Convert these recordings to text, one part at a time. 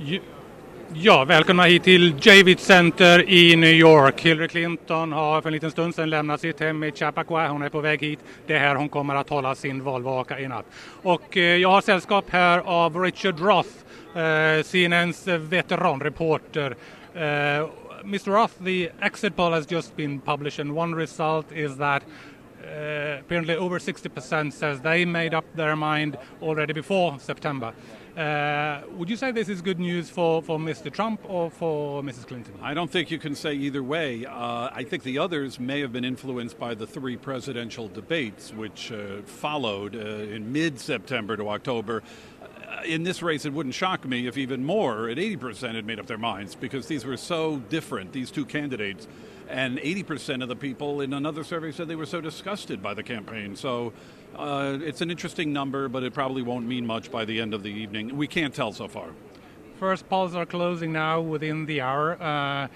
Ju- Ja, välkomna hit till Javits Center i New York. Hillary Clinton har för en liten stund sedan lämnat sitt hem i Chappaqua. Hon är på väg hit. Det är här hon kommer att hålla sin valvaka i natt. Och jag har sällskap här av Richard Roth, CNNs veteranreporter. Mr. Roth, the exit poll has just been published and one result is that apparently over 60% says they made up their mind already before September. Would you say this is good news for Mr. Trump or for Mrs. Clinton? I don't think you can say either way. I think the others may have been influenced by the three presidential debates, which followed in mid-September to October. In this race, it wouldn't shock me if even more, at 80%, had made up their minds, because these were so different, these two candidates. And 80% of the people in another survey said they were so disgusted by the campaign. So it's an interesting number, but it probably won't mean much by the end of the evening. We can't tell so far. First polls are closing now within the hour.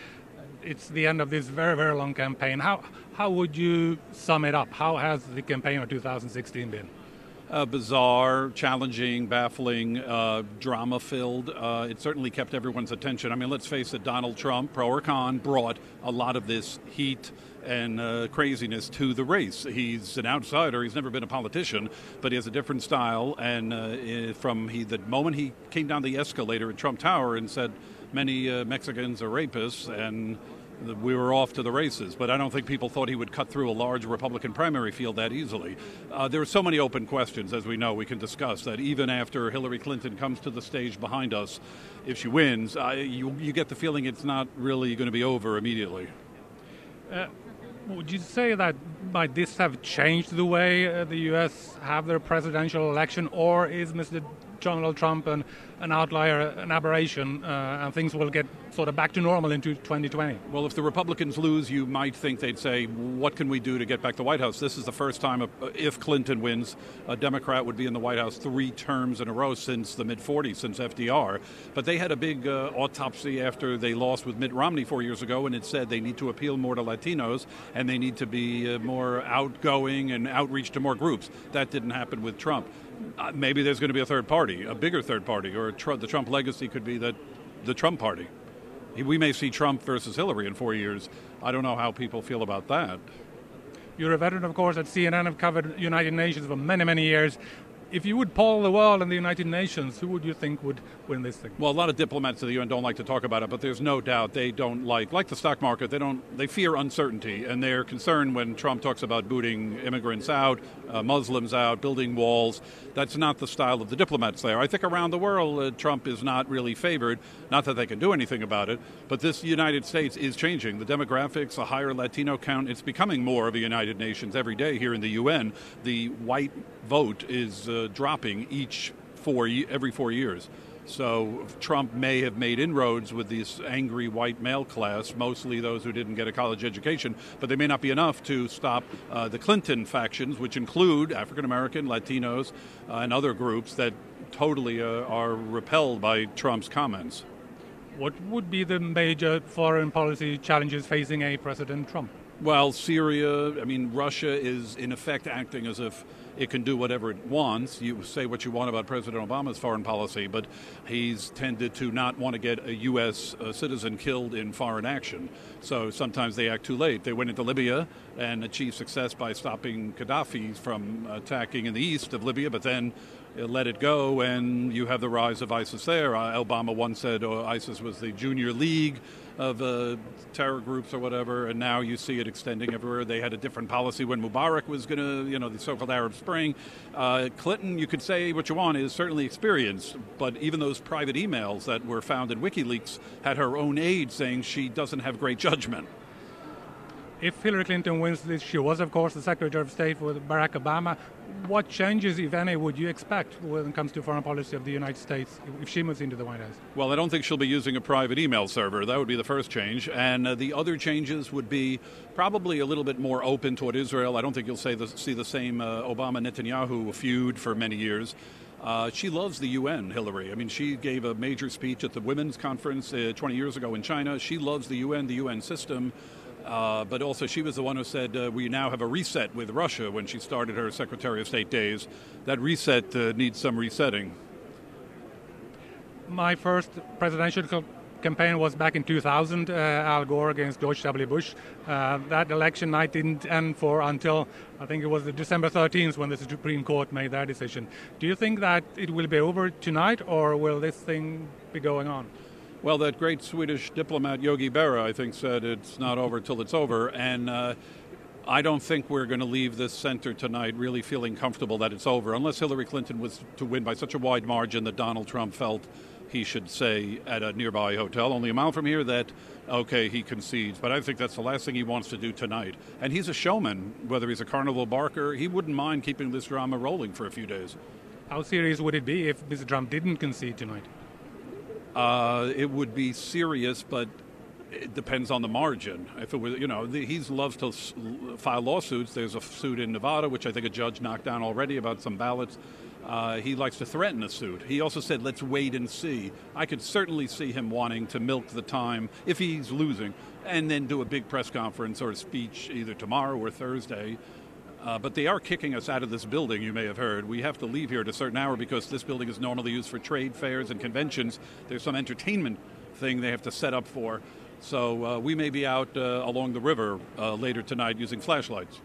It's the end of this very, very long campaign. How would you sum it up? How has the campaign of 2016 been? Bizarre, challenging, baffling, drama-filled. It certainly kept everyone's attention. I mean, let's face it, Donald Trump, pro or con, brought a lot of this heat and craziness to the race. He's an outsider. He's never been a politician, but he has a different style. And the moment he came down the escalator at Trump Tower and said many Mexicans are rapists, and we were off to the races. But I don't think people thought he would cut through a large Republican primary field that easily. There are so many open questions, as we know, we can discuss, that even after Hillary Clinton comes to the stage behind us, if she wins, you get the feeling it's not really going to be over immediately. Would you say that might this have changed the way the U.S. have their presidential election, or is Mr. Donald Trump an outlier, an aberration, and things will get sort of back to normal into 2020? Well, if the Republicans lose, you might think they'd say, what can we do to get back the White House? This is the first time, if Clinton wins, a Democrat would be in the White House 3 terms in a row since the mid-40s, since FDR. But they had a big autopsy after they lost with Mitt Romney 4 years ago, and it said they need to appeal more to Latinos, and they need to be more outgoing and outreach to more groups. That didn't happen with Trump. Maybe there's going to be a third party, a bigger third party, or the Trump legacy could be the Trump party. We may see Trump versus Hillary in 4 years. I don't know how people feel about that. You're a veteran, of course, at CNN, have covered United Nations for many, many years. If you would poll the world and the United Nations, who would you think would win this thing? Well, a lot of diplomats of the UN don't like to talk about it, but there's no doubt they don't like the stock market, they fear uncertainty, and they're concerned when Trump talks about booting immigrants out, Muslims out, building walls. That's not the style of the diplomats there. I think around the world, Trump is not really favored, not that they can do anything about it, but this United States is changing. The demographics, a higher Latino count, it's becoming more of a United Nations every day here in the UN. The white vote is dropping every 4 years. So Trump may have made inroads with this angry white male class, mostly those who didn't get a college education, but they may not be enough to stop the Clinton factions, which include African-American, Latinos, and other groups that totally are repelled by Trump's comments. What would be the major foreign policy challenges facing a President Trump? Well, Syria, Russia is in effect acting as if it can do whatever it wants. You say what you want about President Obama's foreign policy, but he's tended to not want to get a U.S. citizen killed in foreign action. So sometimes they act too late. They went into Libya and achieved success by stopping Gaddafi from attacking in the east of Libya, but then let it go, and you have the rise of ISIS there. Obama once said ISIS was the junior league of terror groups or whatever, and now you see it extending everywhere. They had a different policy when Mubarak was going to, the so-called Arab Spring. Clinton, you could say what you want, is certainly experienced, but even those private emails that were found in WikiLeaks had her own aide saying she doesn't have great judgment. If Hillary Clinton wins this, she was, of course, the Secretary of State for Barack Obama. What changes, if any, would you expect when it comes to foreign policy of the United States if she moves into the White House? Well, I don't think she'll be using a private email server. That would be the first change. And the other changes would be probably a little bit more open toward Israel. I don't think you'll see the same Obama-Netanyahu feud for many years. She loves the UN, Hillary. She gave a major speech at the Women's Conference 20 years ago in China. She loves the UN system. But also she was the one who said we now have a reset with Russia when she started her Secretary of State days. That reset needs some resetting. My first presidential campaign was back in 2000, Al Gore against George W. Bush. That election night didn't end until I think it was December 13th when the Supreme Court made their decision. Do you think that it will be over tonight, or will this thing be going on? Well, that great Swedish diplomat Yogi Berra, I think, said it's not over till it's over, and I don't think we're going to leave this center tonight really feeling comfortable that it's over, unless Hillary Clinton was to win by such a wide margin that Donald Trump felt he should say at a nearby hotel, only a mile from here, that, okay, he concedes. But I think that's the last thing he wants to do tonight. And he's a showman, whether he's a carnival barker. He wouldn't mind keeping this drama rolling for a few days. How serious would it be if Mr. Trump didn't concede tonight? It would be serious, but it depends on the margin. If it was, he loves to file lawsuits. There's a suit in Nevada, which I think a judge knocked down already about some ballots. He likes to threaten a suit. He also said, let's wait and see. I could certainly see him wanting to milk the time, if he's losing, and then do a big press conference or a speech either tomorrow or Thursday. But they are kicking us out of this building, you may have heard. We have to leave here at a certain hour because this building is normally used for trade fairs and conventions. There's some entertainment thing they have to set up for. So we may be out along the river later tonight using flashlights.